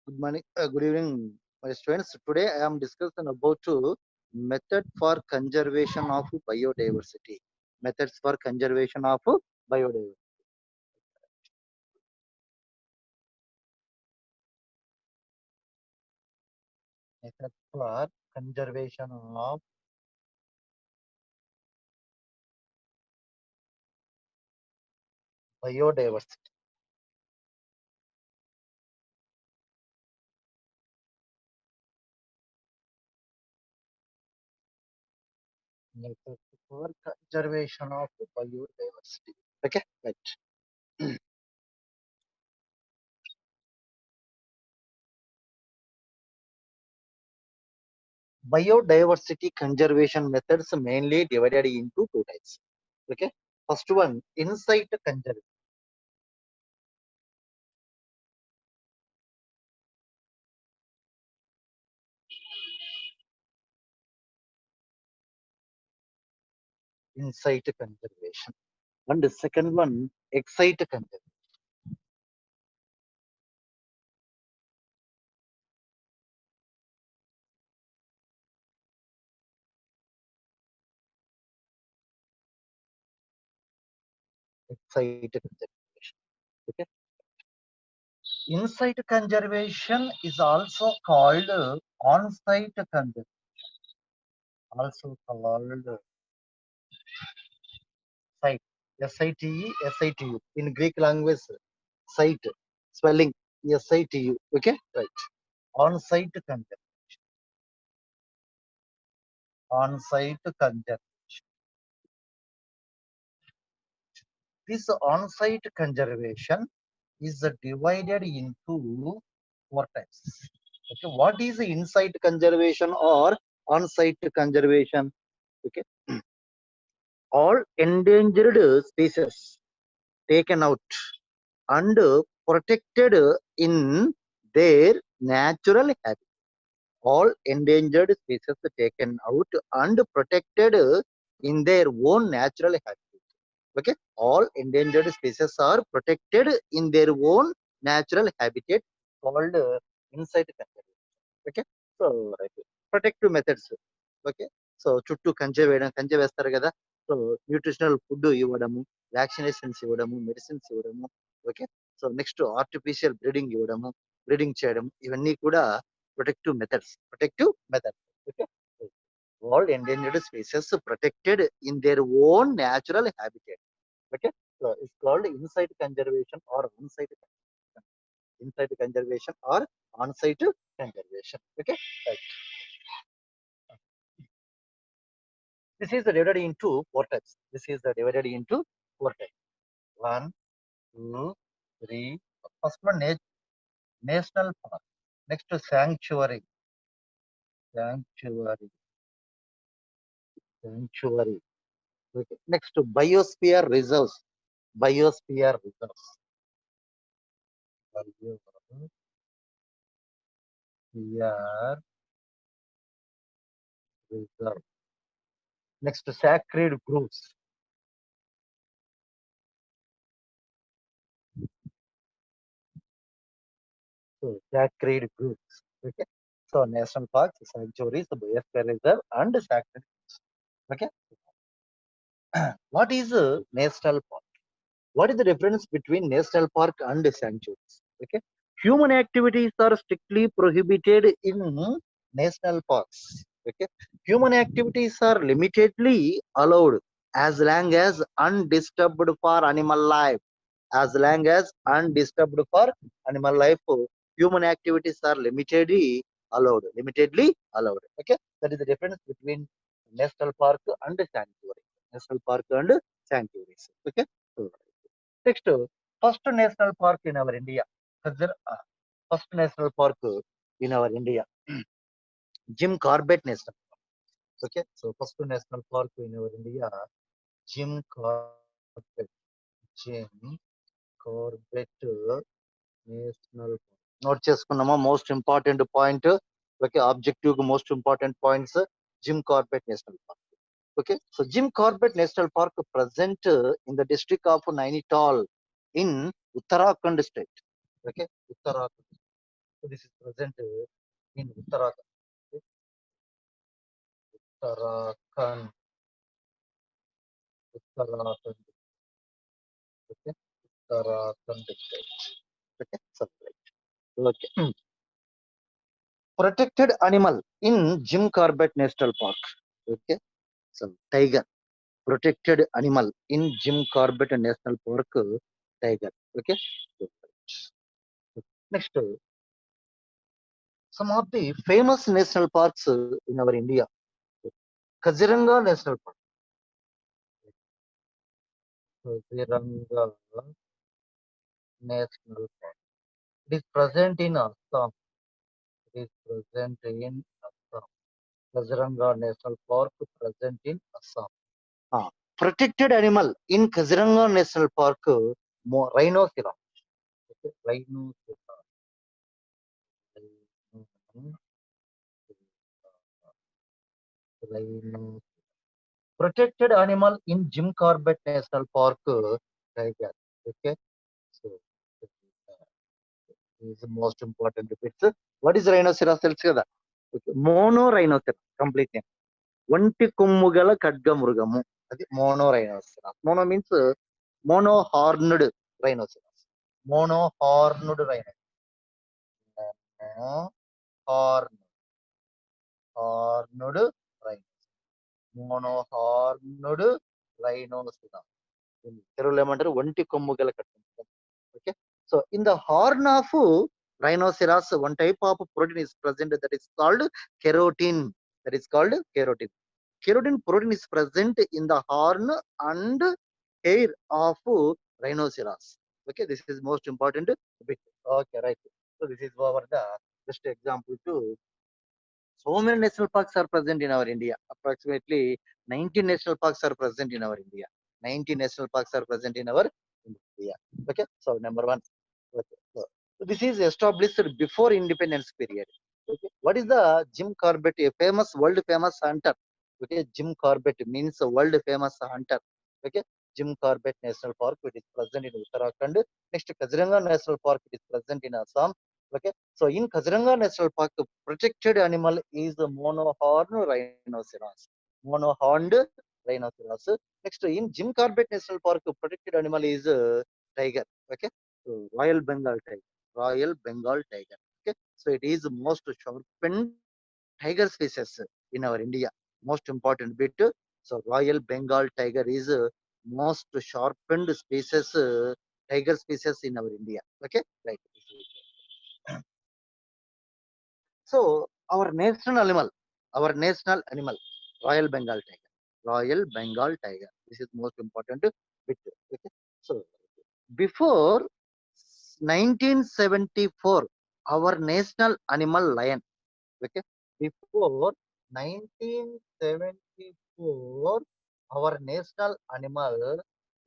Good morning, good evening, my students. Today I am discussing about method for conservation of biodiversity. Methods for conservation of biodiversity. Method for conservation of biodiversity. Method for conservation of biodiversity. Okay, right. Biodiversity conservation methods mainly divided into two types. Okay, first one, insight conservation. Insight conservation. And the second one, excite conservation. Excite conservation. Okay. Insight conservation is also called on-site conservation. Also called site. S-I-T-E, S-I-T-U. In Greek language, site. Spelling S-I-T-U. Okay. Right. On-site conservation. On-site conservation. This on-site conservation is divided into four types. Okay, what is the in-site conservation or on-site conservation? Okay, all endangered species taken out and protected in their natural habitat. All endangered species taken out and protected in their own natural habitat. Okay, all endangered species are protected in their own natural habitat called insect conservation. Okay, so right, protective methods. Okay, so చుట్టూ కంచె వేయడం కంచె వేస్తారు కదా, so nutritional food ఇవ్వడము, vaccinations ఇవ్వడము, medicines ఇవ్వడము. Okay, so next artificial breeding ఇవ్వడము, బ్రీడింగ్ చేయడం, ఇవన్నీ కూడా protective methods. Okay, all endangered species protected in their own natural habitat. Okay, so it's called insite conservation or on-site conservation. Insite conservation or on-site conservation. Okay, right. This is divided into four types. This is divided into four types. One, two, three. First one, national park. Next, sanctuary. Sanctuary. Sanctuary. Okay. Next, biosphere reserves. Biosphere reserves. Biosphere reserve. Next, sacred groves. So, sacred groves. Okay. So, national parks, sanctuaries, biosphere reserve, and sacred groves. Okay. What is a national park? What is the difference between national park and sanctuaries? Okay. Human activities are strictly prohibited in national parks. Okay. Human activities are limitedly allowed as long as undisturbed for animal life. As long as undisturbed for animal life, human activities are limitedly allowed. Limitedly allowed. Okay. That is the difference between national park and sanctuary. National park and sanctuaries. Okay. So, next, first national park in our India. First national park in our India, Jim Corbett National Park. Okay, so first national park in our India, Jim Corbett. Jim Corbett National Park. Note చేసుకున్నామా most important point. Okay, objective most important points. Jim Corbett National Park. Okay, so Jim Corbett National Park present in the district of Nainital in Uttarakhand state. Okay, Uttarakhand. So this is present in Uttarakhand. Okay? Uttarakhand, Uttarakhand, okay? Uttarakhand state. Okay, so right. Okay. Protected animal in Jim Corbett National Park. Okay, so tiger. Protected animal in Jim Corbett National Park. Tiger. Okay. So, next, some of the famous national parks in our India. Kaziranga National Park. Kaziranga National Park. It is present in Assam. It is present in Assam. Kaziranga National Park present in Assam. Protected animal in Kaziranga National Park, rhinoceros. Okay, rhinoceros. Rhino. Protected animal in Jim Corbett National Park, tiger. Okay, so this is the most important bits. What is rhinoceros? తెలుసు కదా. Okay. Mono rhinoceros. Complete name. ఒంటి కొమ్ము గల ఖడ్గమృగము. అది mono rhinoceros. Mono means mono horned rhinoceros. Mono horned rhinoceros. Horn horned rhinoceros. Mono horned rhinoceros. తెలుగులో ఏమంటారు? ఒంటి కొమ్ము గల ఖడ్గమృగం. Okay. So in the horn of rhinoceros, one type of protein is present that is called keratin. That is called keratin. Keratin protein is present in the horn and hair of rhinoceros. Okay, this is most important bit. Okay, right. So this is our the just example to so many national parks are present in our India. Approximately 19 national parks are present in our India. 19 national parks are present in our India. Okay, so number one. Okay. So this is established before independence period. Okay. What is the Jim Corbett, a famous world famous hunter? Okay, Jim Corbett means a world famous hunter. Okay, Jim Corbett National Park, it is present in Uttarakhand. Next, Kaziranga National Park, it is present in Assam. Okay, so in Kaziranga National Park, protected animal is the monohorn rhinoceros. Monohorned rhinoceros. Next, in Jim Corbett National Park, protected animal is tiger. Okay, so Royal Bengal tiger. Royal Bengal tiger. Okay, so it is most sharpened tiger species in our India. Most important bit. So Royal Bengal tiger is most sharpened species, tiger species in our India. Okay, right. So our national animal, Royal Bengal tiger. Royal Bengal tiger. This is most important bit. Okay. So before 1974, our national animal lion. Okay. Before 1974, our national animal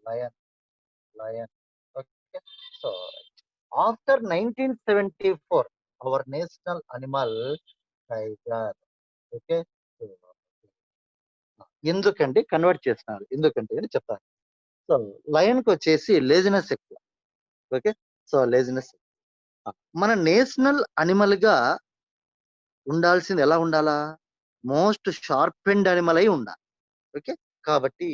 lion. Lion. Okay. So after 1974, our national animal tiger. Okay. ఎందుకండి convert చేస్తున్నారు? ఎందుకంటే అని చెప్తాను. So లయన్‌కొచ్చేసి laziness ఎక్కువ. Okay. So laziness. మన national అనిమల్‌గా ఉండాల్సింది ఎలా ఉండాలా? మోస్ట్ షార్పెండ్ అనిమల్ అయి ఉండాలి. ఓకే. కాబట్టి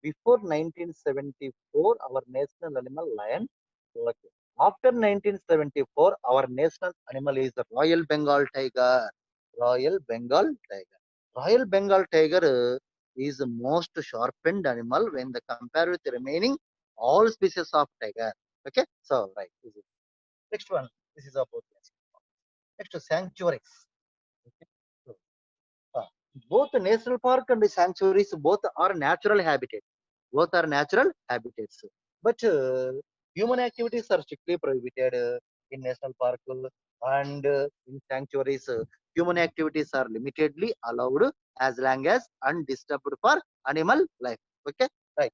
before 1974 our national animal lion. Okay. After 1974 our national animal is the royal Bengal tiger. Royal Bengal tiger. Royal Bengal tiger is the most sharpened animal when the compare with the remaining all species of tiger. Okay, so right. Next one. This is about next sanctuaries. Okay. So, uh, both national park and the sanctuaries both are natural habitats. Both are natural habitats. But human activities are strictly prohibited in national park and in sanctuaries. Human activities are limitedly allowed as long as undisturbed for animal life. Okay, right.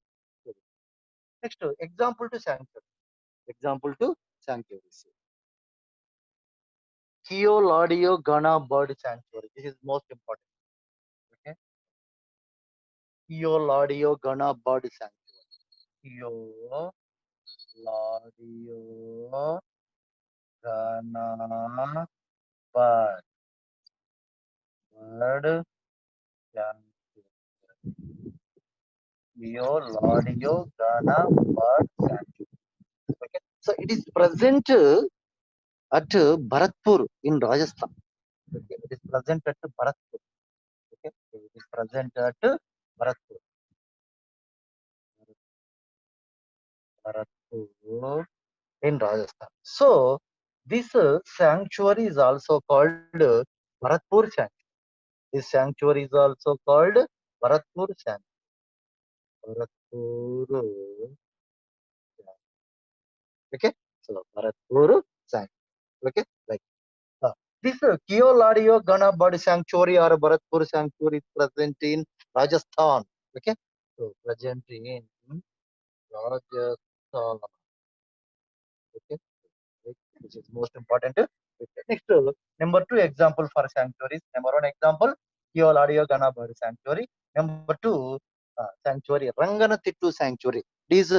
Next, example to sanctuary. Example to sanctuaries. Keoladio Gana Bird Sanctuary. This is most important. Okay. Keoladio Gana Bird Sanctuary. Keoladio Gana bird. Bird sanctuary. Leo, Laudio, Gana bird sanctuary. Okay. So it is present at Bharatpur in Rajasthan. Okay. It is present at Bharatpur. Okay. So it is present at Bharatpur. Bharatpur in Rajasthan. So this sanctuary is also called Bharatpur sanctuary. This sanctuary is also called Bharatpur sanctuary. Bharatpur. Okay. So Bharatpur sanctuary. Okay. Like this Keoladio Gana Bird Sanctuary or Bharatpur Sanctuary is present in Rajasthan. Okay. So present in Rajasthan. Okay. Which is most important. Next, number two example for sanctuaries. Number one example, Keoladio Gana Bird Sanctuary. Number two, sanctuary Ranganatittu Sanctuary. It is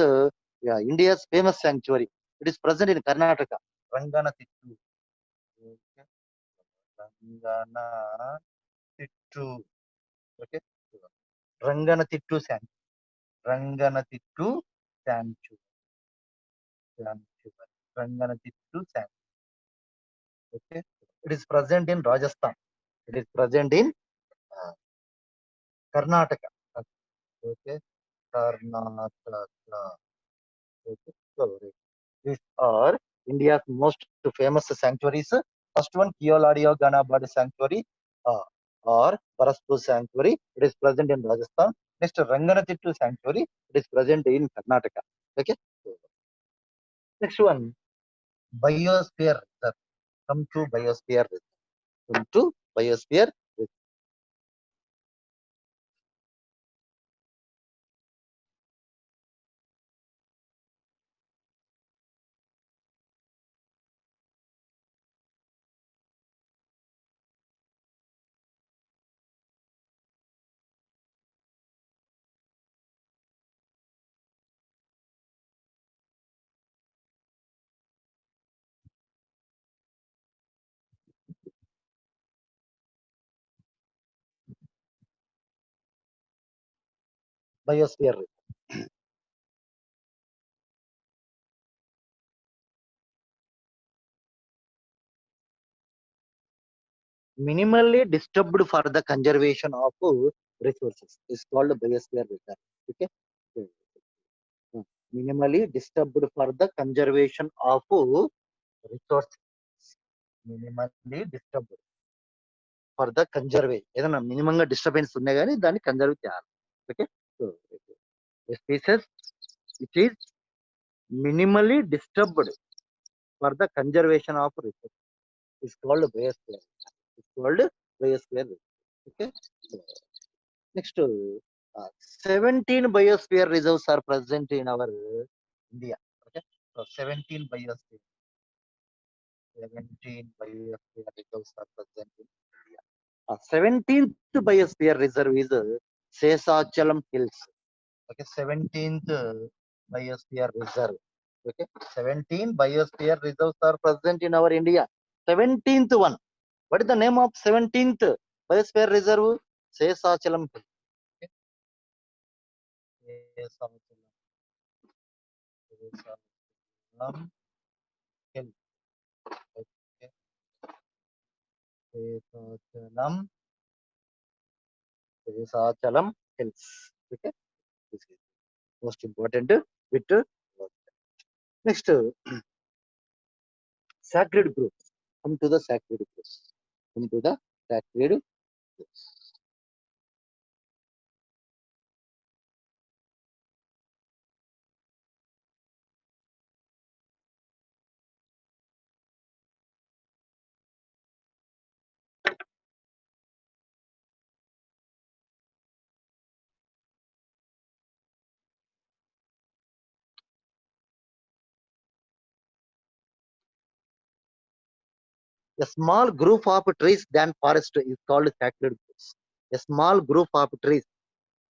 yeah, India's famous sanctuary. It is present in Karnataka. Ranganatittu. Okay. Ranganatittu. Okay. Ranganatittu Sanctuary. Ranganatittu Sanctuary. Sanctuary. Ranganatittu Sanctuary. Okay. It is present in Rajasthan. It is present in uh, Karnataka. Okay. Karnataka. Okay. So these are India's most famous sanctuaries. First one, Keoladio Gana Bird Sanctuary uh, or Bharatpur Sanctuary. It is present in Rajasthan. Next, Ranganatittu Sanctuary. It is present in Karnataka. Okay. So, next one, Biosphere Reserve. Come to Biosphere Reserve. Come to Biosphere Reserve. Biosphere Reserve. Minimally disturbed for the conservation of resources is called Biosphere Reserve. Okay. So, minimally disturbed for the conservation of resources. Minimally disturbed for the conservation. ఏదైనా minimum గా disturbance ఉన్నా కానీ దాన్ని conserve చేయాలి. Okay. So species it is minimally disturbed for the conservation of resource is called biosphere. Is called biosphere. Okay. Next 17 biosphere reserves are present in our India. Okay. So 17 biosphere 17 biosphere reserves are present in India. 17th biosphere reserve is Sesachalam Hills. Okay, 17th biosphere reserve. Okay, 17 biosphere reserves are present in our India. 17th one. What is the name of 17th biosphere reserve? Sesachalam Hills. Okay, Sesachalam. Sesachalam Hills. Okay, Sesachalam. Sesachalam Hills. Okay, this is most important bit. Next, sacred groups. Come to the sacred groups. Come to the sacred groups. A small group of trees than forest is called sacred groups. A small group of trees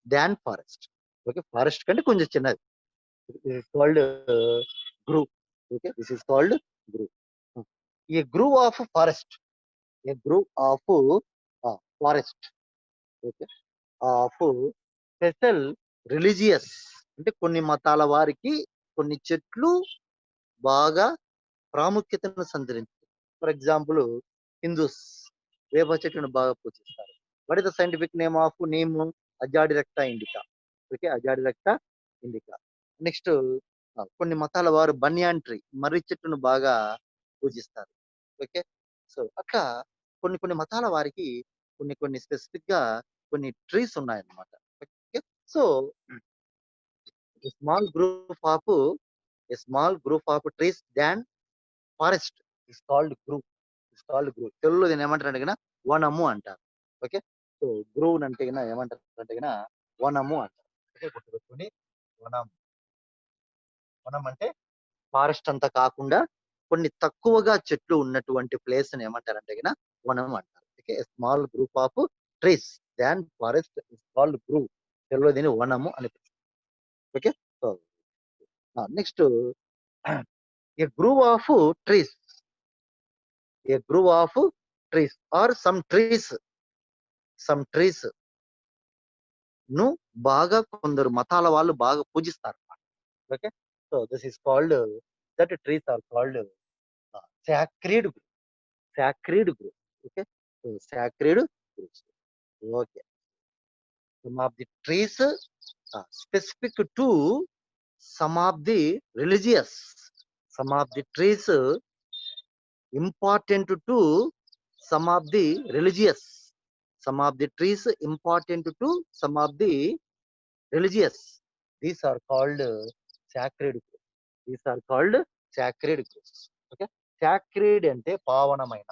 than forest. Okay, forest కంటే కొంచెం చిన్నది. This is called group. Okay, this is called group. A grove of forest. A grove of forest. Okay. Of special religious అంటే కొన్ని మతాల వారికి కొన్ని చెట్లు బాగా ప్రాముఖ్యతను సంతరించుకుంది. ఫర్ ఎగ్జాంపుల్ హిందూస్ వేప చెట్టును బాగా పూజిస్తారు. What is the scientific name of name azadirachta indica. Okay, azadirachta indica. Next కొన్ని మతాల వారు బన్యాన్ ట్రీ మర్రి చెట్టును బాగా పూజిస్తారు. ఓకే, సో అట్లా కొన్ని కొన్ని మతాల వారికి కొన్ని కొన్ని స్పెసిఫిక్ గా కొన్ని ట్రీస్ ఉన్నాయన్నమాట. Okay, so small group of small group of trees than forest is called group. Is called group. తెలుగులో దీన్ని ఏమంటారు అంటే వనము అంటారు. ఓకే, సో గ్రూవ్ అంటే ఏమంటారు అంటే వనము అంటారు. ఓకే, గుర్తుపెట్టుకోండి. వనం. వనం అంటే ఫారెస్ట్ అంతా కాకుండా కొన్ని తక్కువగా చెట్లు ఉన్నటువంటి ప్లేస్ ని ఏమంటారంటే వనం అంటారు. Okay, small group of trees than forest is called grove. తెలుగులో దీన్ని వనము అని పిలుస్తారు. Okay, so next a grove of trees. A grove of trees are some trees ను బాగా కొందరు మతాల వాళ్ళు బాగా పూజిస్తారు. Okay, so this is called that trees are called sacred sacred group. Okay, so sacred groups. Okay, some of the trees specific to some of the religious. Some of the trees important to some of the religious. Some of the trees important to some of the religious. These are called sacred groups. These are called sacred groups. Okay, sacred అంటే పావనమైన.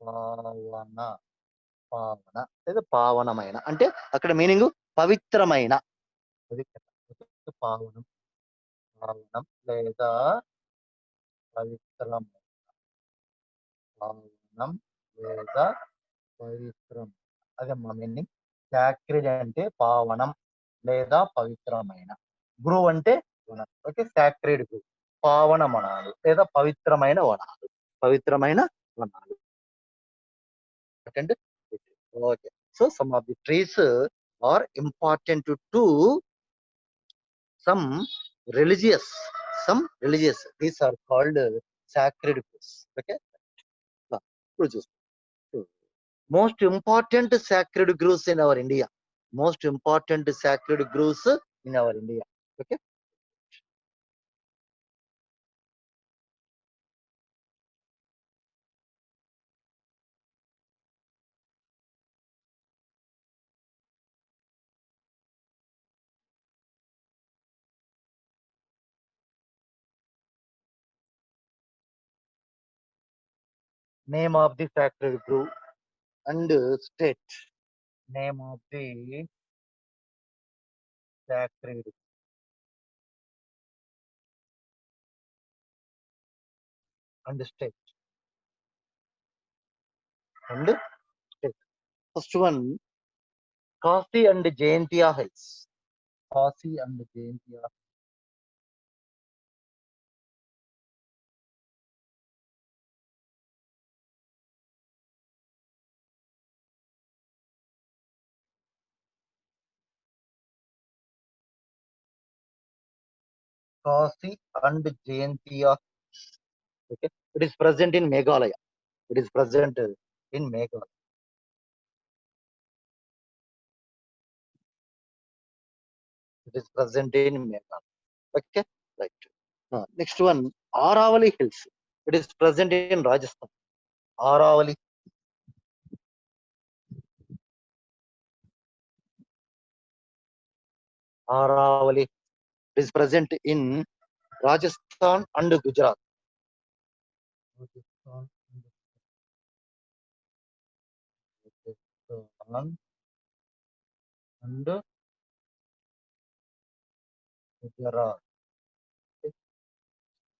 పావన పావన లేదా పావనమైన అంటే అక్కడ meaning పవిత్రమైన. పవిత్ర. పావనం. పావనం లేదా పవిత్రం. పావనం లేదా పవిత్రం. అదే మా మీనింగ్. సాక్రిడ్ అంటే పావనం లేదా పవిత్రమైన. గ్రూ అంటే వనం. ఓకే, సాక్రిడ్ గ్రూ పావన వనాలు లేదా పవిత్రమైన వనాలు. పవిత్రమైన వనాలు. Okay, so some of the trees are important to some religious. Some religious. These are called sacred groves. Okay, ఇప్పుడు చూస్తాం. Most important sacred groves in our India. Most important sacred groves in our India. Okay, name of the sacred grove and state. Name of the sacred and state. And state. First one, Kasi and Jaintia Hills. Kasi and Jaintia. Kasi and Jaintia. Okay, it is present in Meghalaya. It is present in Meghalaya. It is present in Meghalaya. Okay, right. Next one, Aravali Hills. It is present in Rajasthan. Aravali. Aravali. It is present in Rajasthan and Gujarat. Rajasthan and Gujarat. Okay,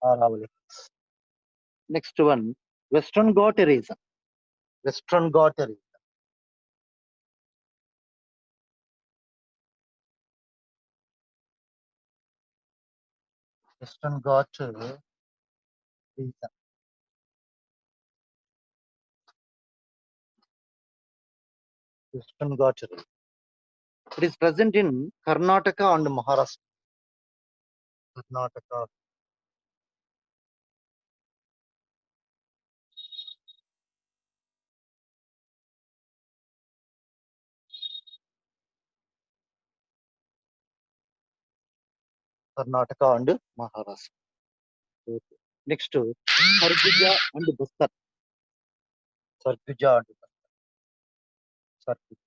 Aravali. Next one, Western Ghat region. Western Ghat region. Western Ghat Reason. Western Ghats region. It is present in Karnataka and Maharashtra. Karnataka, Karnataka and Maharashtra. Okay. Next, Sarguja and Bastar. Sarguja and Sarguja.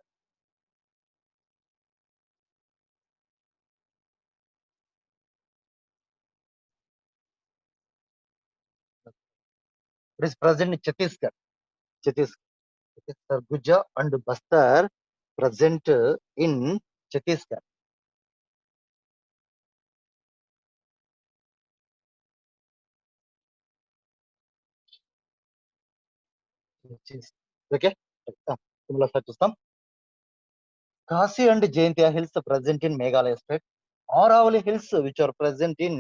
It is present in Chhattisgarh. Chhattisgarh. Okay. Sarguja and Bastar present in Chhattisgarh. Okay. Similar చూస్తాం. Khasi and Jaintia hills are present in Meghalaya state. Aravalli hills which are present in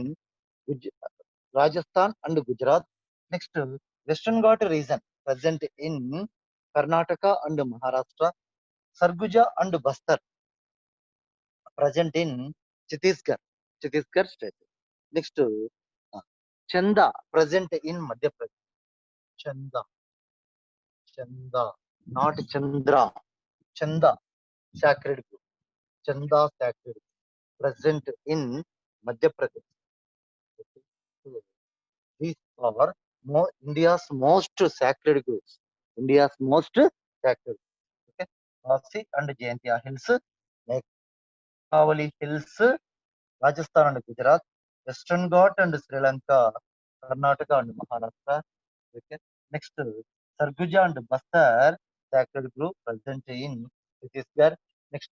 Rajasthan and Gujarat. Next, Western Ghat region present in Karnataka and Maharashtra. Sarguja and Bastar present in Chhattisgarh, Chhattisgarh state. Next, Chanda present in Madhya Pradesh. Chanda, Chanda, not Chandra. Chanda, sacred group. Chanda, sacred group, present in Madhya Pradesh. Okay. So, these are India's most sacred groups. India's most sacred. Okay. Khasi and Jaintia hills, Meghalaya hills, Rajasthan and Gujarat, Western Ghat and Sri Lanka, Karnataka and Maharashtra. Okay. Next, Sarguja and Bastar sacred group present in Chhattisgarh. Next,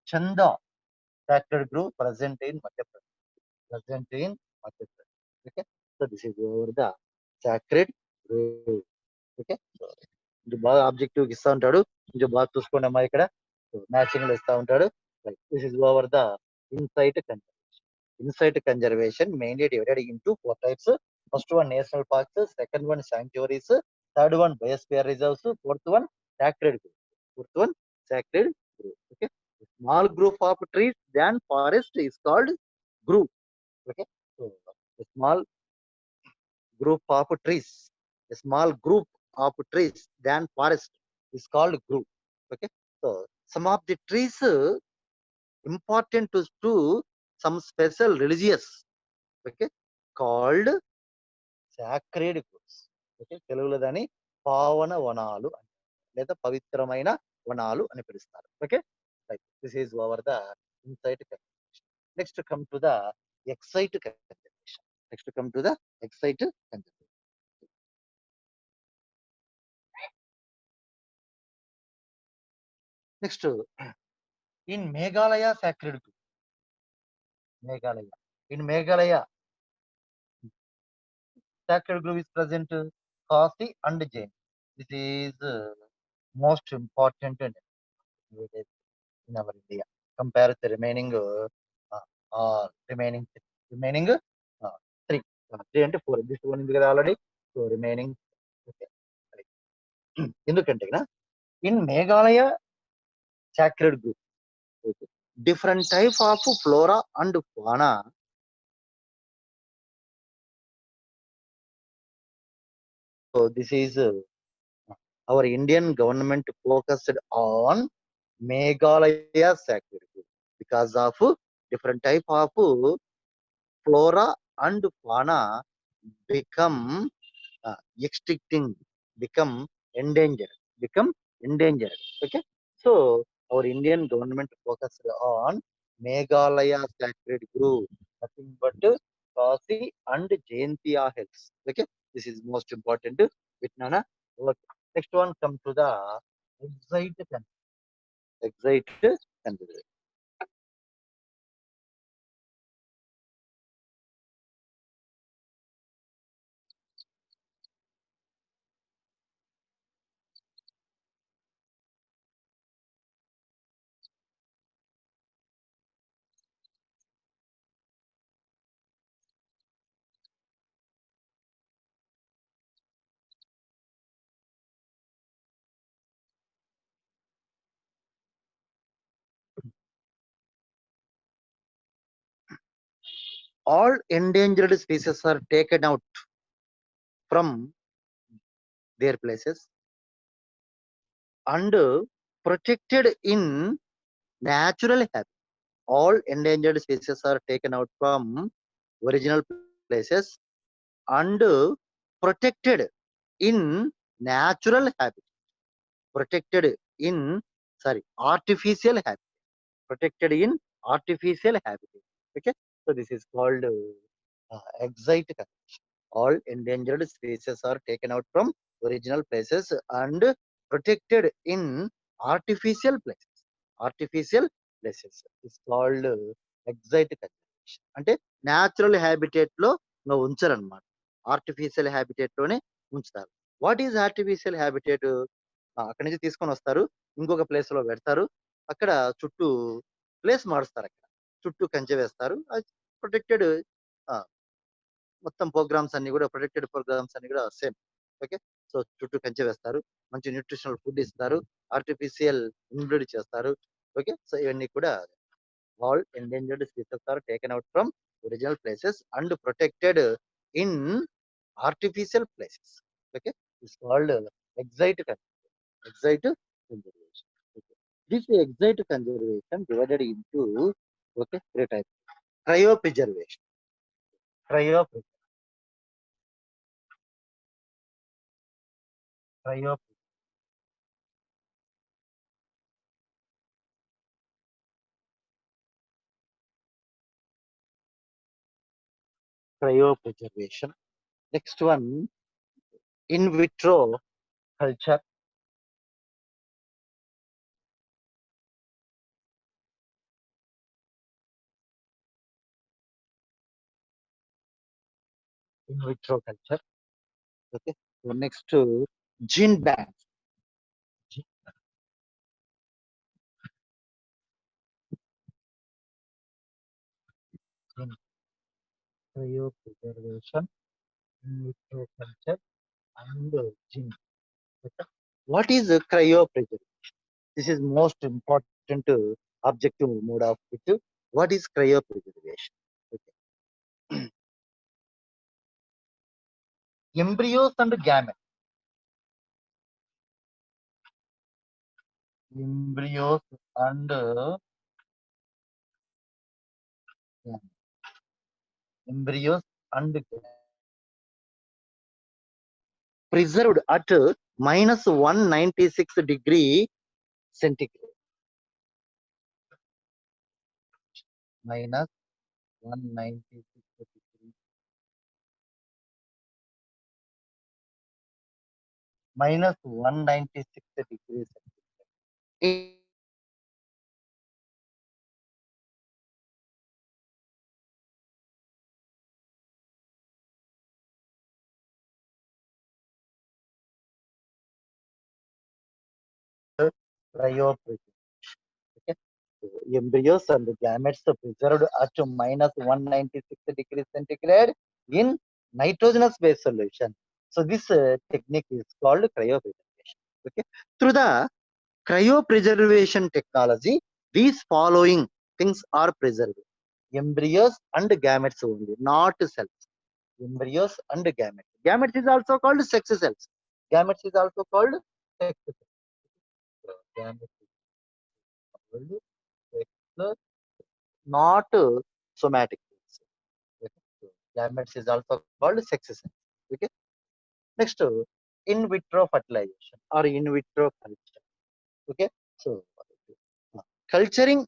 Chanda sacred group present in Madhya Pradesh. Present in Madhya Pradesh. Okay. So this is over the sacred group. Okay కొంచెం బాగా objective ఇస్తా ఉంటాడు కొంచెం బాగా చూసుకోండి అమ్మా ఇక్కడ matching లో ఇస్తా ఉంటాడు this is over the insight conservation mainly divided into four types. First one national parks, second one sanctuaries, third one biosphere reserves, fourth one sacred grove. Fourth one sacred grove. Okay. A small group of trees than forest is called grove. Okay. So a small group of trees, a small group of trees than forest is called group. Okay. So some of the trees important to some special religious. Okay. Called sacred groups. Okay. తెలుగులో దాన్ని పావన వనాలు లేదా పవిత్రమైన వనాలు అని పిలుస్తారు. Okay right this is over the insight conservation. Next come to the excite conservation. Next come to the excite conservation. Next in Meghalaya sacred group. Meghalaya. In Meghalaya, sacred group is present Khasi and Jain. This is most important in our India. Compare the remaining remaining three. Three and four. This one is already. So remaining. Okay. ఎందుకంటే in Meghalaya sacred group, okay, different type of flora and fauna. So this is our Indian government focused on Meghalaya sacred group because of different type of flora and fauna become extincting, become endangered, become endangered. Okay, so our Indian government focused on Meghalaya sacred group, nothing but Kasi and Jaintia hills. Okay, this is most important. Vitnana. Okay. Next one come to the exit exit consideration. all endangered species are taken out from their places and protected in natural habitat. All endangered species are taken out from original places and protected in natural habitat. Protected in, sorry, artificial habitat. Protected in artificial habitat. Okay, so this is called exotic conservation. All endangered species are taken out from original places and protected in artificial places. Artificial places is called exotic conservation. అంటే natural habitat లో ఉంచరు అనమాట. Artificial habitat లోనే ఉంచుతారు. What is artificial habitat? అక్కడి నుంచి తీసుకొని వస్తారు, ఇంకొక ప్లేస్ లో పెడతారు, అక్కడ చుట్టూ ప్లేస్ మారుస్తారు, అక్కడ చుట్టూ కంచె వేస్తారు, ప్రొటెక్టెడ్. మొత్తం ప్రోగ్రామ్స్ అన్ని కూడా ప్రొటెక్టెడ్ ప్రోగ్రామ్స్ అన్ని కూడా సేమ్. ఓకే, సో చుట్టూ కంచె వేస్తారు, మంచి న్యూట్రిషనల్ ఫుడ్ ఇస్తారు, ఆర్టిఫిషియల్ ఇన్బ్రీడ్ చేస్తారు. ఓకే, సో ఇవన్నీ కూడా all endangered species are taken out from original places and protected in artificial places. Okay, it's called exotic conservation. Exotic conservation. Okay. This exotic conservation divided into, okay, three types. Cryopreservation. Cryo cryo cryopreservation. Next one, in vitro culture. In vitro culture. Okay. So next to gene banks. Gene cryopreservation, in vitro culture, and gene. Okay. What is cryopreservation? This is most important objective mode of it. What is cryopreservation? Okay. Embryos and gametes. Embryos and gametes. Embryos and gametes preserved at minus 196 degree centigrade. Minus 196 degree. Minus 196 degrees centigrade. Cryopreservation. Okay. So embryos and gametes are preserved at minus 196 degrees centigrade in nitrogenous base solution. So this technique is called cryopreservation. Okay. Through the cryopreservation technology, these following things are preserved: embryos and gametes only, not cells. Embryos and gametes. Gametes is also called sex cells. Gametes is also called sex cells. So, gametes is called sex cells, not somatic cells. Okay. So, gametes is also called sex cells. Okay. Next, in vitro fertilization or in vitro culture. Okay. So, culturing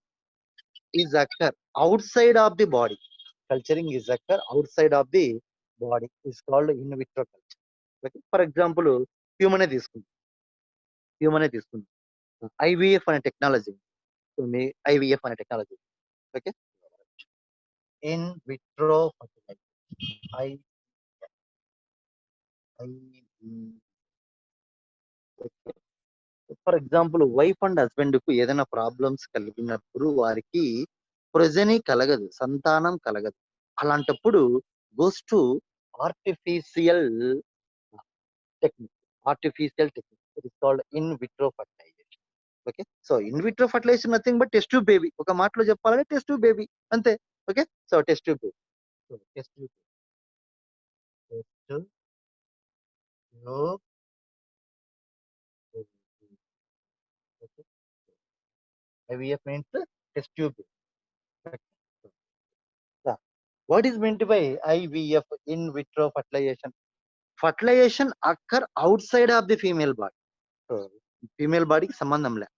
is occur outside of the body. Culturing is occur outside of the body is called in vitro culture. Okay. For example, human తీసుకుందాం. Human తీసుకుందాం. IVF అనే technology. IVF అనే technology. Okay. In vitro fertilisation. I for example, wife and husband కు ఏదైనా problems కలిగినప్పుడు వారికి ప్రొజెని కలగదు, సంతానం కలగదు. అలాంటప్పుడు goes to artificial technique. Artificial technique it is called in vitro fertilisation. Okay. So in vitro fertilisation nothing but test tube baby. ఒక మాటలో చెప్పాలంటే టెస్ట్ ట్యూబ్ బేబీ అంతే. Okay. So test tube baby. So test tube. Test tube. Okay. IVF means test tube. Okay. Yeah. What is meant by IVF, in vitro fertilization? Fertilization occur outside of the female body. So, female body కి సంబంధం లే.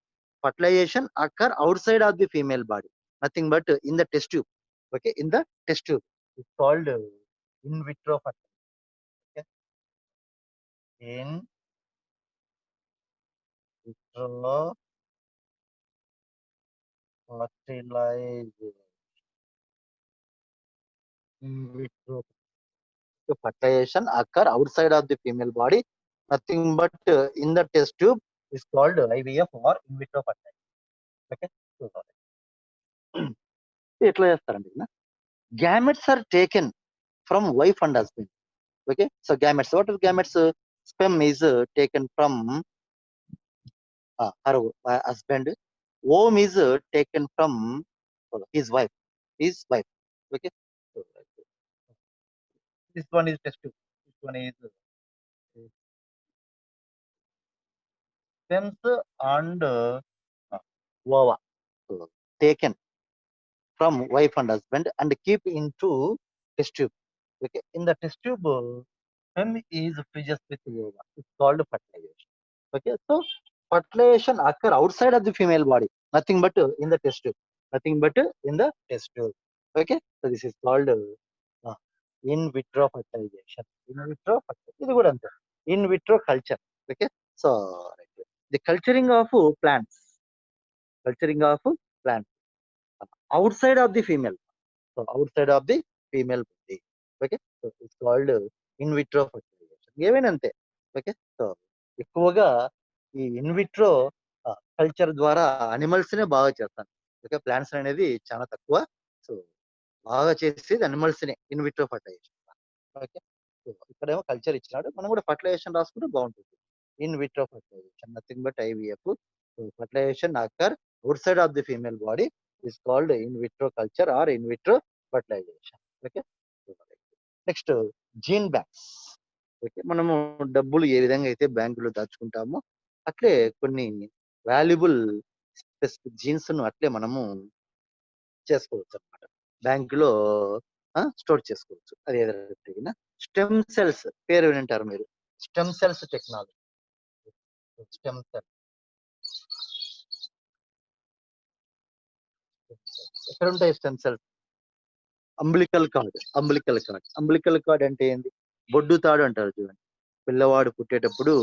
Fertilization occur outside of the female body. Nothing but in the test tube. Okay, in the test tube. It's called in vitro fertilization. Okay? In vitro fertilization. In vitro fertilization occur outside of the female body. Nothing but in the test tube is called IVF or in vitro fertilization. Okay? So, ఎట్లా చేస్తారండి gametes are taken from wife and husband. Okay, so gametes, what are gametes? Sperm is taken from her husband. Ovum is taken from his wife. Okay, so this one is test tube. This one is sperms and ova, so, taken from wife and husband and keep into test tube. Okay, in the test tube, sperm is fused with ova. It's called fertilization. Okay, so fertilization occur outside of the female body, nothing but in the test tube. Nothing but in the test tube. Okay, so this is called in vitro fertilization. In vitro fertilization. This is good answer. In vitro culture. Okay, so right. The culturing of plants. Culturing of plants outside of the female. So outside of the female body. Okay, so it's called in vitro fertilization. ఏమైనా అంతే. Okay, so ఎక్కువగా ఈ in vitro culture ద్వారా animals నే బాగా చేస్తాను. Okay, plants అనేది చాలా తక్కువ. సో బాగా చేసేది అనిమల్స్ నే in vitro fertilisation. Okay, so ఇక్కడేమో కల్చర్ ఇచ్చినాడు, మనం కూడా ఫర్టిలైజేషన్ రాసుకుంటే బాగుంటుంది. In vitro fertilisation nothing but IVF. Fertilisation occur outside of the female body is called in vitro culture or in vitro fertilization. Okay, next gene banks. Okay, మనము డబ్బులు ఏ విధంగా అయితే బ్యాంకులో దాచుకుంటామో అట్లే కొన్ని వాల్యుబుల్ స్పెసిఫిక్ జీన్స్ ను అట్లే మనము చేసుకోవచ్చు అనమాట, బ్యాంకులో స్టోర్ చేసుకోవచ్చు. అది ఏదైనా స్టెమ్ సెల్స్ పేరు వింటారు మీరు, stem cells technology. Stem cell ఎక్కడ ఉంటాయి స్టెమ్ సెల్స్? అంబిలికల్ కార్డ్ అంటే ఏంది? బొడ్డు తాడు అంటారు చూడండి. పిల్లవాడు పుట్టేటప్పుడు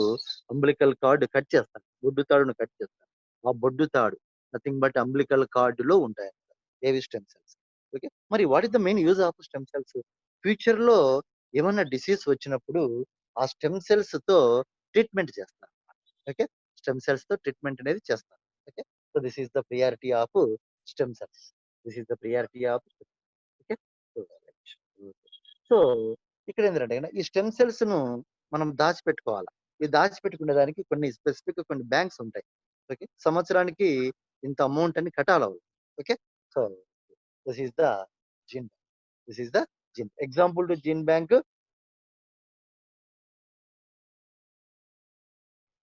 అంబిలికల్ కార్డ్ కట్ చేస్తారు, బొడ్డు తాడును కట్ చేస్తారు. ఆ బొడ్డు తాడు నథింగ్ బట్ అంబిలికల్ కార్డులో ఉంటాయి ఏవి? Stem cells. ఓకే, మరి what is the main use of stem cells? Future లో ఏమన్నా డిసీజ్ వచ్చినప్పుడు ఆ స్టెమ్ సెల్స్ తో ట్రీట్మెంట్ చేస్తారు. ఓకే, స్టెమ్ సెల్స్ తో ట్రీట్మెంట్ అనేది చేస్తారు. Okay, so this is the priority of stem cells. This is the priority of. Okay, so ఇక్కడ ఏంటంటే ఈ స్టెమ్ సెల్స్ ను మనం దాచిపెట్టుకోవాలి. ఈ దాచిపెట్టుకునే దానికి కొన్ని స్పెసిఫిక్ కొన్ని బ్యాంక్స్ ఉంటాయి. ఓకే, సంవత్సరానికి ఇంత అమౌంట్ అని కట్టాలి. Okay, so this is the gene. This is the gene. Example to gene bank.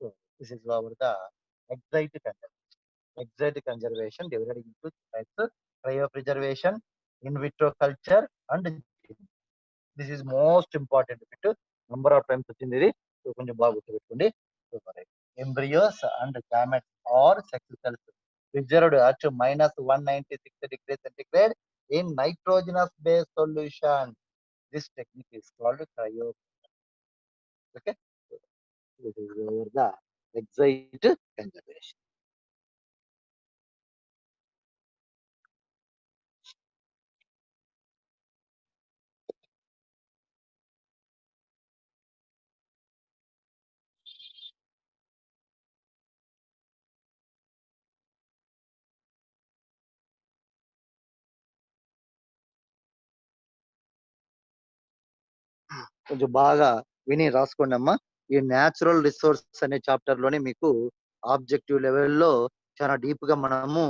So this is our the exite conservation. Exite conservation divided into types: cryopreservation, in vitro culture, and this is most important bit. Number of times వచ్చింది ఇది, so కొంచెం బాగా గుర్తుపెట్టుకోండి. Embryos and gametes are sex cells preserved at -196 degrees Celsius in nitrogenous based solution. This technique is called cryo. Okay, this is over the exite conservation. కొంచెం బాగా విని రాసుకోండి అమ్మా. ఈ న్యాచురల్ రిసోర్స్ అనే చాప్టర్ లోనే మీకు ఆబ్జెక్టివ్ లెవెల్లో చాలా డీప్ గా మనము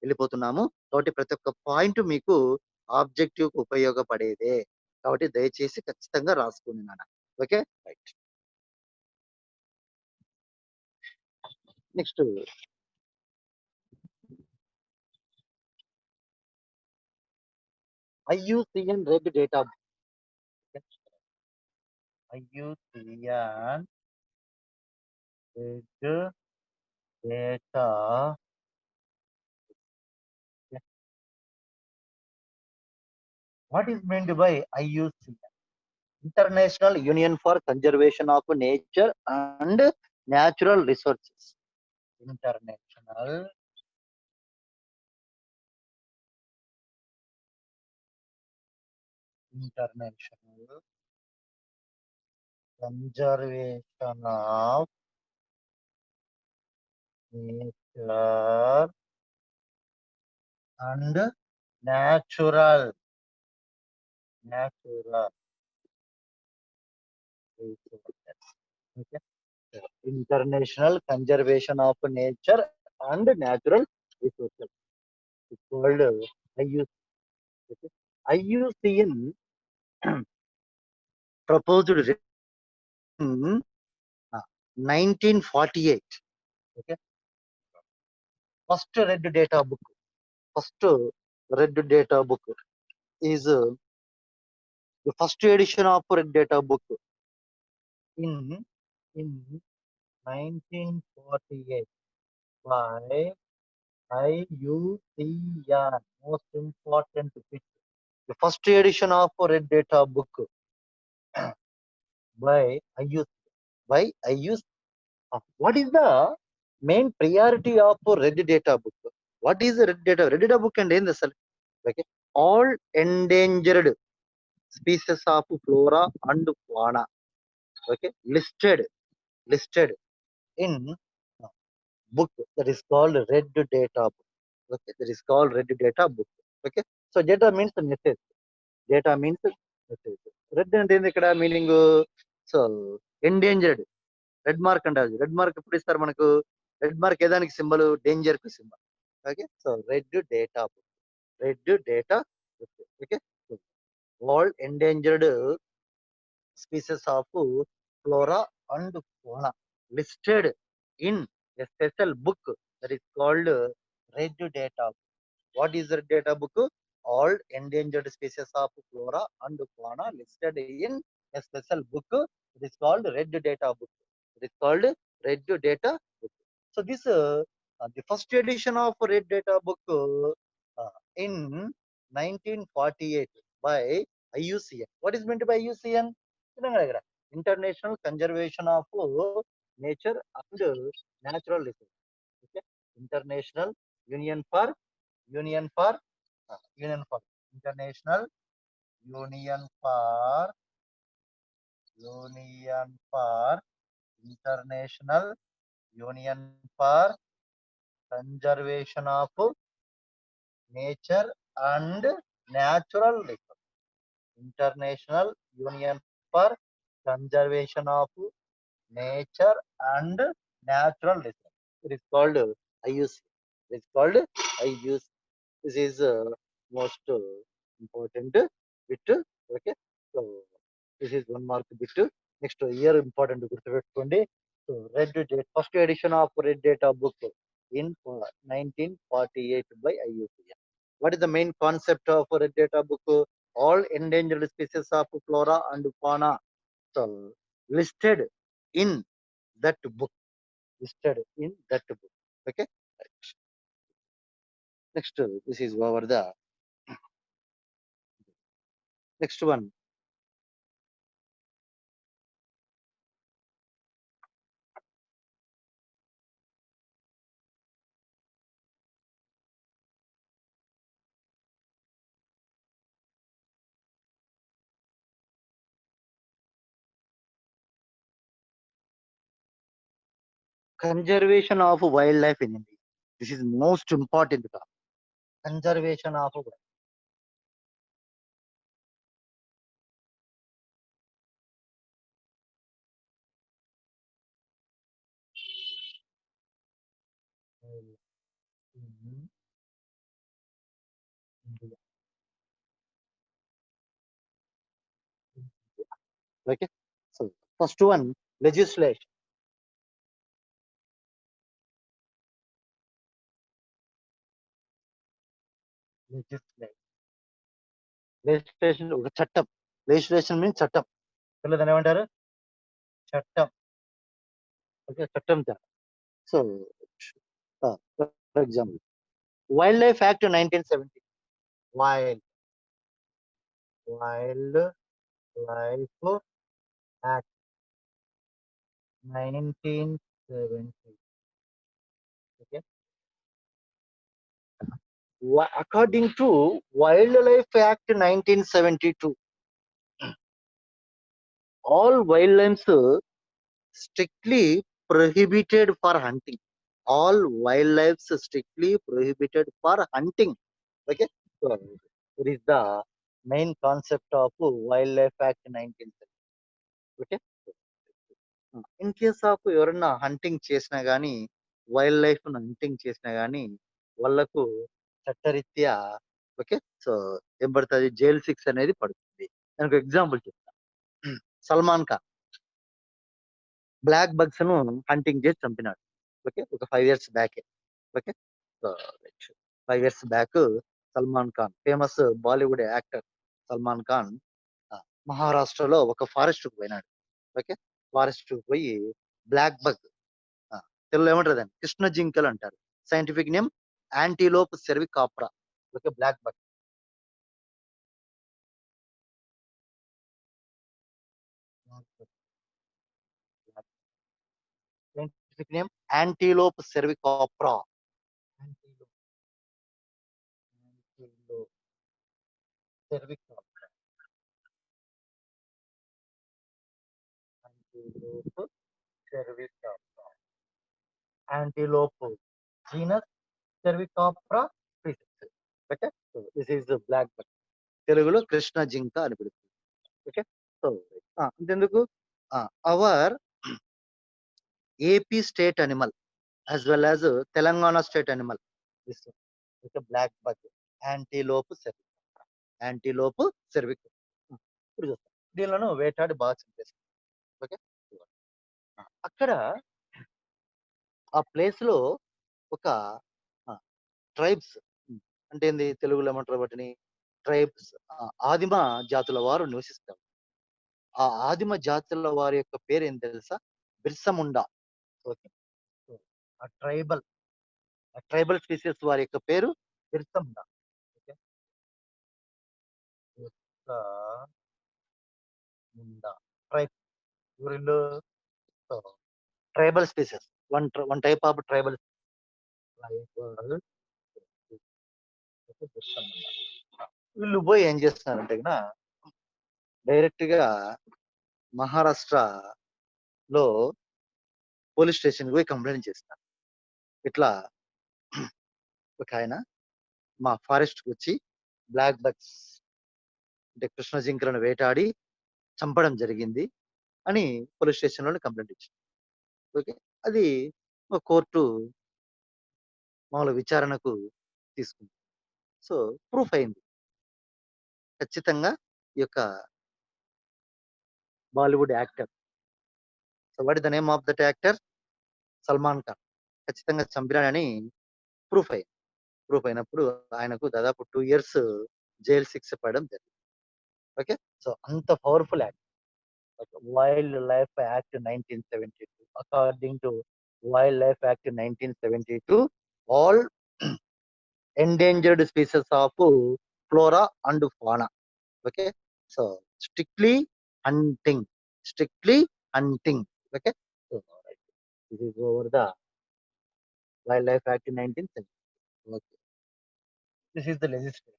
వెళ్ళిపోతున్నాము. కాబట్టి ప్రతి ఒక్క పాయింట్ మీకు ఆబ్జెక్టివ్ కు ఉపయోగపడేదే. కాబట్టి దయచేసి ఖచ్చితంగా రాసుకోండి నాన్న. Okay. Right. Next IUCN red data IUCN red data what is meant by IUCN? International Union for Conservation of Nature and Natural Resources. International International Conservation of Nature and Natural Resources. Okay. International Conservation of Nature and Natural Resources. It's called IUCN. Okay. IUCN proposed in 1948. Okay. First red data book. First red data book is the first edition of red data book in in 1948 by IUCN. Most important bit. The first edition of red data book by IUCN. By IUCN. What is the main priority of red data book? What is the red data? Red data book and in the okay. All endangered species of flora and fauna. Okay, listed in book that is called red data book. Okay, that is called red data book. Okay, so data means the message. Data means message. Red and in the meaning so endangered. Red mark and red mark ఎప్పుడు ఇస్తారు మనకు red mark ఏదానికి symbol danger కు symbol okay so red data okay all endangered species of flora and fauna listed in a special book that is called Red Data. What is the data book? All endangered species of flora and fauna listed in a special book that is called Red Data Book. It is called Red Data Book. So this the first edition of Red Data Book in 1948 by IUCN. What is meant by IUCN? International Conservation of Nature and Natural Resources. Okay? International Union for Union for Union for International Union for Union for International Union for Conservation of Nature and Natural Resources. International Union for Conservation of Nature and Natural Resources. It is called IUC. It is called IUC. This is most important bit. Okay. So this is one mark bit. Next year important గుర్తుపెట్టుకోండి. So Red Data, first edition of Red Data book in 1948 by IUCN. What is the main concept of Red Data book? All endangered species of flora and fauna so listed in that book. Listed in that book. Okay. Next, this is over the next one. Conservation of wildlife in India. This is most important. Conservation of wildlife in India. Okay. So first one, legislation. Legislation. Legislation ఒక చట్టం. Legislation means చట్టం. దాన్ని ఏమంటారు? చట్టం. Okay, చట్టం తేడా. So for example, wild life act 1970. Wild wild life act 1970. Okay. According to Wildlife Act 1972, all wildlife strictly prohibited for hunting. All wildlife strictly prohibited for hunting. Okay. So it is the main concept of Wildlife Act 1970. Okay. In case of ఎవరన్నా hunting చేసినా గానీ, wild life hunting చేసినా గానీ, వాళ్ళకు చట్టరీత్యా okay. So ఏం పడుతుంది? Jail శిక్ష అనేది పడుతుంది. నేను ఎగ్జాంపుల్ చెప్తాను. సల్మాన్ ఖాన్ బ్లాక్ బగ్స్ ను హంటింగ్ చేసి చంపినాడు. ఓకే, ఒక 5 years బ్యాకే. Okay. So 5 years back Salman Khan, famous Bollywood actor Salman Khan, మహారాష్ట్రలో ఒక ఫారెస్ట్ కు పోయినాడు. ఓకే, ఫారెస్ట్ కు పోయి బ్లాక్ బగ్, తెలుగులో ఏమంటారు దాన్ని? కృష్ణ జింకలు అంటారు. Scientific name antelope cervicapra. Okay, black buck. Scientific name antelope cervicapra. Antelope cervicapra. Antelope cervicapra. Antelope genus, cervicapra species. Okay. So this is black buck. తెలుగులో కృష్ణ జింక అని పిలుస్తుంది. ఓకే. సో అంతెందుకు, our AP state animal as well as Telangana state animal. This is a black bug, antelope cervic. Antelope cervic. ఇప్పుడు చూస్తాం. దీనిలను వేటాడి బాగా చంపేస్తాం. ఓకే. అక్కడ ఆ ప్లేస్ లో ఒక ట్రైబ్స్, అంటే ఏంది తెలుగులో ఏమంటారు వాటిని? ట్రైబ్స్, ఆదిమ జాతుల వారు నివసిస్తారు. ఆ ఆదిమ జాతుల వారి యొక్క పేరు ఏం తెలుసా? బిర్సముండా. ఓకే. ఆ ట్రైబల్ స్పీసీస్ వారి యొక్క పేరు బిర్సముండా. ఓకే. బిర్సముండా ట్రైబ్. వీళ్ళు tribal species. One type of tribal వీళ్ళు పోయి ఏం చేస్తున్నారంటే డైరెక్ట్ గా మహారాష్ట్రలో పోలీస్ స్టేషన్ పోయి కంప్లైంట్ చేస్తారు. ఇట్లా ఒక ఆయన మా ఫారెస్ట్ కి వచ్చి బ్లాక్ బగ్స్, అంటే కృష్ణ జింకలను వేటాడి చంపడం జరిగింది అని పోలీస్ స్టేషన్ లో కంప్లైంట్ ఇచ్చింది. ఓకే. అది కోర్టు మామూలు విచారణకు తీసుకుంది. సో ప్రూఫ్ అయింది. ఖచ్చితంగా ఈ యొక్క Bollywood actor, so what is the name of that actor? Salman Khan. ఖచ్చితంగా చంపినాడని ప్రూఫ్ అయింది. ప్రూఫ్ అయినప్పుడు ఆయనకు దాదాపు 2 years జైలు శిక్ష పడడం జరిగింది. ఓకే. సో అంత powerful act. Wild life act 1972. According to wild life act 1972, all endangered species of flora and fauna. Okay. So strictly hunting. Strictly hunting. Okay. So this is over the Wildlife Act 1970. Okay. This is the legislation.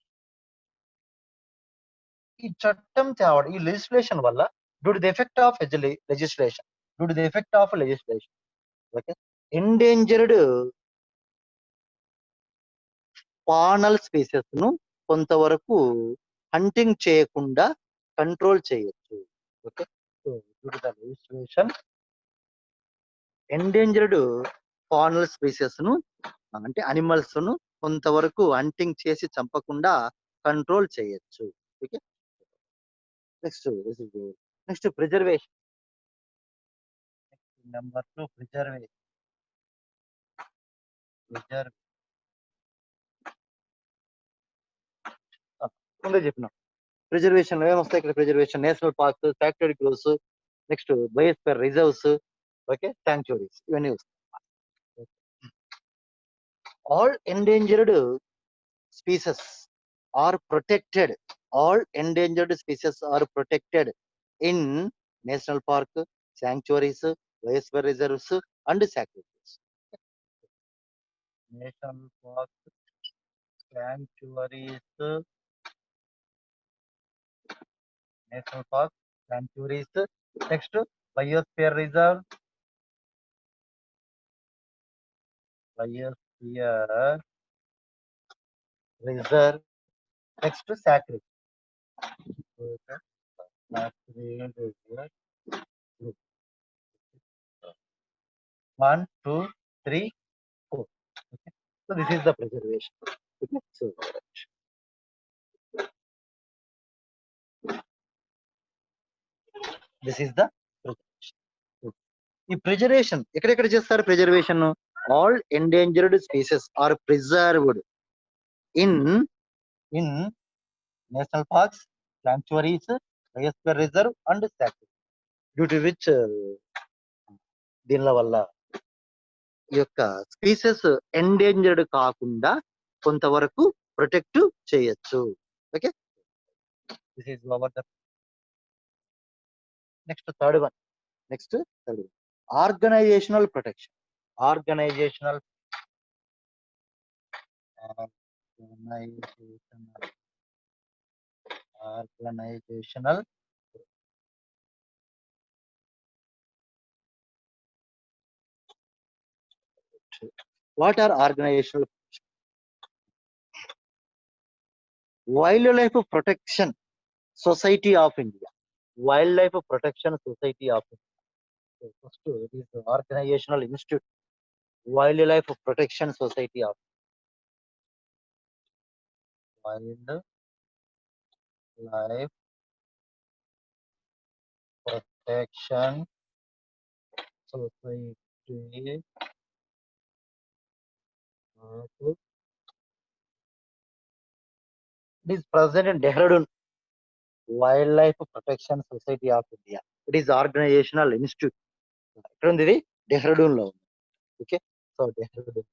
ఈ చట్టం తేవడం, ఈ legislation వల్ల due to the effect of legislation, due to the effect of legislation, okay, endangered faunal species ను కొంతవరకు hunting చేయకుండా control చేయొచ్చు. Okay. So due to the legislation, endangered faunal species ను, అంటే అనిమల్స్ ను కొంతవరకు హంటింగ్ చేసి చంపకుండా కంట్రోల్ చేయొచ్చు. Okay. Next Next, preservation. Number 2, preservation. ముందే చెప్పిన ప్రిజర్వేషన్ ఏమొస్తాయి ఇక్కడ? Preservation, national parks, factory groves, next biosphere reserves, okay, sanctuaries, ఇవన్నీ వస్తాయి. All endangered species are protected. All endangered species are protected in national park, sanctuaries, biosphere reserves and sanctuaries. National park, sanctuaries, national park, sanctuaries, next biosphere reserve, next sacred. 1, 2, 3, 4. Okay. So this is the preservation. Okay. So this is the preservation. ఈ preservation ఎక్కడెక్కడ చేస్తారు? Preservation all endangered species are preserved in national parks, sanctuaries, biosphere reserve and sacred. Due to which దీనిల వల్ల ఈ యొక్క species endangered కాకుండా కొంతవరకు protect చేయొచ్చు. Okay, this is over the. Next third one. Organizational protection. Organizational what are organizational? Wildlife Protection Society of India. Wildlife Protection Society of India. So first, it is the organizational institute. Wildlife Protection Society of Wildlife Protection Society of. It is present in Dehradun. Wildlife Protection Society of India. It is organizational institute. ఎక్కడ ఉంది ఇది? డెహ్రాడూన్ లో ఉంది. Okay, so Dehradun.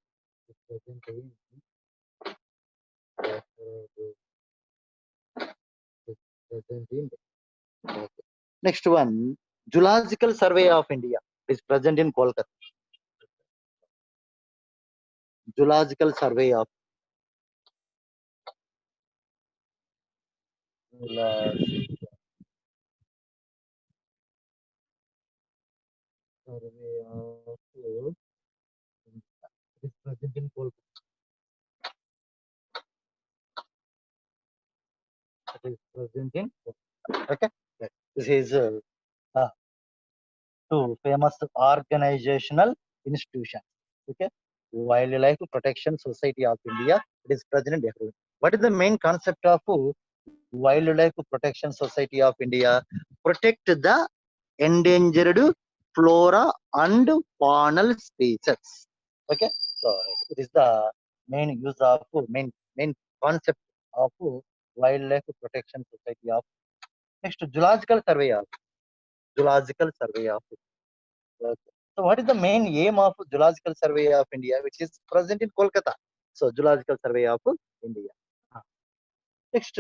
Next one, Zoological Survey of India. It is present in Kolkata. Zoological Survey of it is present in Kolkata. It is present in Kolkata. Okay, this is two famous organizational institutions. Okay, Wildlife Protection Society of India. It is present in Dehradun. What is the main concept of Wildlife Protection Society of India? Protect the endangered flora and faunal species. Okay, so it is the main use of main concept of Wildlife Protection Society of. Next, Zoological Survey of Okay. So what is the main aim of Zoological Survey of India, which is present in Kolkata? So Zoological Survey of India. Next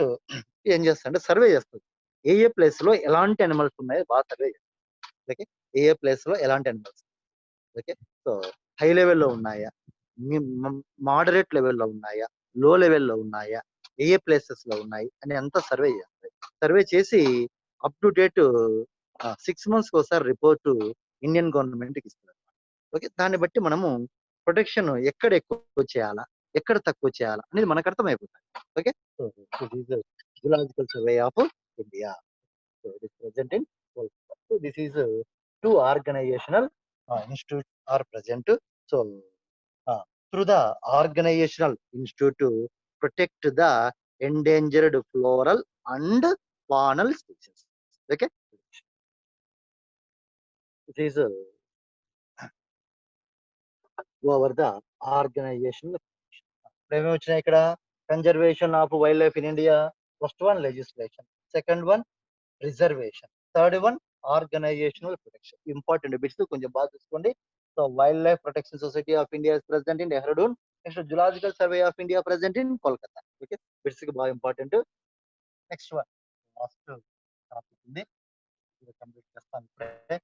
ఏం చేస్తారంటే survey చేస్తుంది. ఏ place లో ఎలాంటి animals ఉన్నాయో బాగా survey చేస్తుంది. Okay, ఏ place లో ఎలాంటి అనిమల్స్. ఓకే, సో హై లెవెల్లో ఉన్నాయా, మోడరేట్ లెవెల్లో ఉన్నాయా, లో లెవెల్లో ఉన్నాయా, ఏ ప్లేసెస్ లో ఉన్నాయి అని అంతా సర్వే చేస్తాయి. సర్వే చేసి అప్ టు డేట్ 6 months ఒకసారి రిపోర్టు ఇండియన్ గవర్నమెంట్కి ఇస్తారు. ఓకే, దాన్ని బట్టి మనము ప్రొటెక్షన్ ఎక్కడ ఎక్కువ చేయాలా, ఎక్కడ తక్కువ చేయాలా అనేది మనకు అర్థమైపోతుంది. Okay, so zoological survey of India. So it is present in Kolkata. So this is two organizational institutes are present. So through the organizational institute to protect the endangered floral and faunal species. Okay. It is over the organization. ఏమేమి వచ్చినాయి ఇక్కడ? Conservation of wildlife in India. First one legislation, second one reservation, third one organizational protection. Important bits కొంచెం బాగా చూసుకోండి. So wildlife protection society of India is present in Dehradun. Next zoological survey of India present in Kolkata. Okay, bits కి బాగా important. Next one last topic ఉంది, ఇది complete చేస్తాను ఇప్పుడే.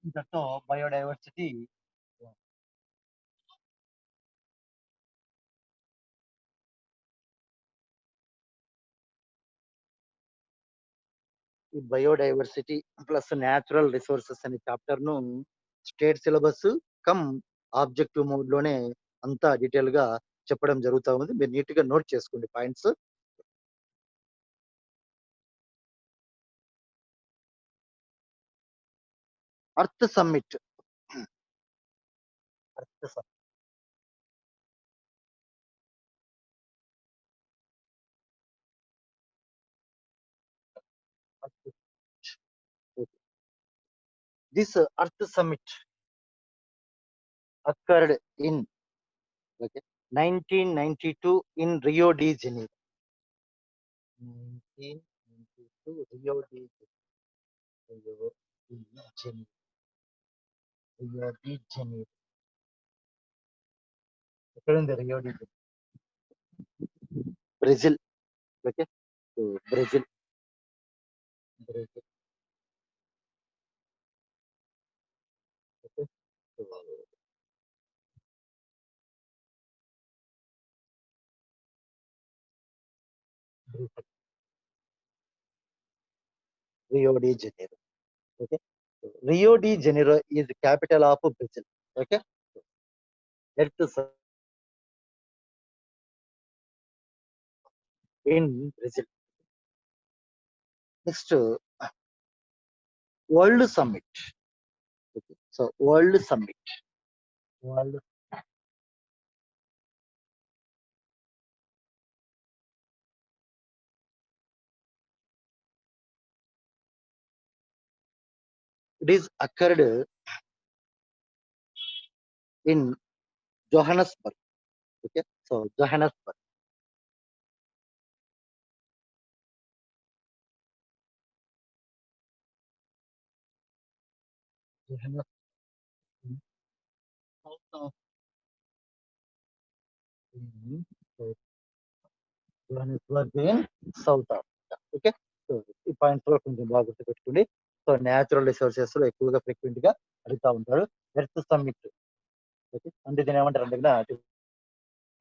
ఇంతతో బయోడైవర్సిటీ ఈ బయోడైవర్సిటీ ప్లస్ న్యాచురల్ రిసోర్సెస్ అనే చాప్టర్ ను state syllabus come objective mode లోనే అంతా డీటెయిల్ గా చెప్పడం జరుగుతూ ఉంది. మీరు నీట్ గా నోట్ చేసుకోండి points. Earth summit. Earth summit this earth summit occurred in okay, 1992 in Rio de Janeiro. 1992 Rio de Janeiro. Rio de Janeiro. ఎక్కడ ఉంది Rio de Janeiro? Brazil. Okay, Brazil. Brazil. Okay, Rio de Janeiro. Okay, Rio de Janeiro is the capital of Brazil. Okay, earth in Brazil. Next, World Summit. Okay, so World Summit. World. It is occurred in Johannesburg. Okay, so Johannesburg. Johannesburg. South of so Johannesburg in South Africa. Okay, so ఈ points కూడా కొంచెం బాగా గుర్తుపెట్టుకోండి. So natural resources లో ఎక్కువగా frequent గా అడుగుతా ఉంటారు. Earth summit. ఓకే, అంటే దీని ఏమంటారు అంటే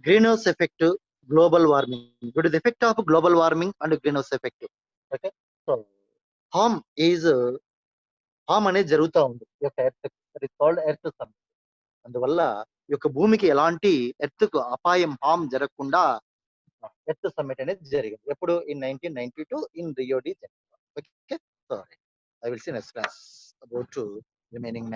green house effect, global warming. It is effect of global warming and green house effect. Okay, so harm is harm అనేది జరుగుతూ ఉంది ఈ యొక్క earth. It is called earth summit. అందువల్ల ఈ యొక్క భూమికి ఎలాంటి ఎర్త్ కు అపాయం హార్మ్ జరగకుండా ఎర్త్ సమ్మిట్ అనేది జరిగింది. ఎప్పుడు? In 1992 in Rio de Janeiro. Okay, so I will see next class about remaining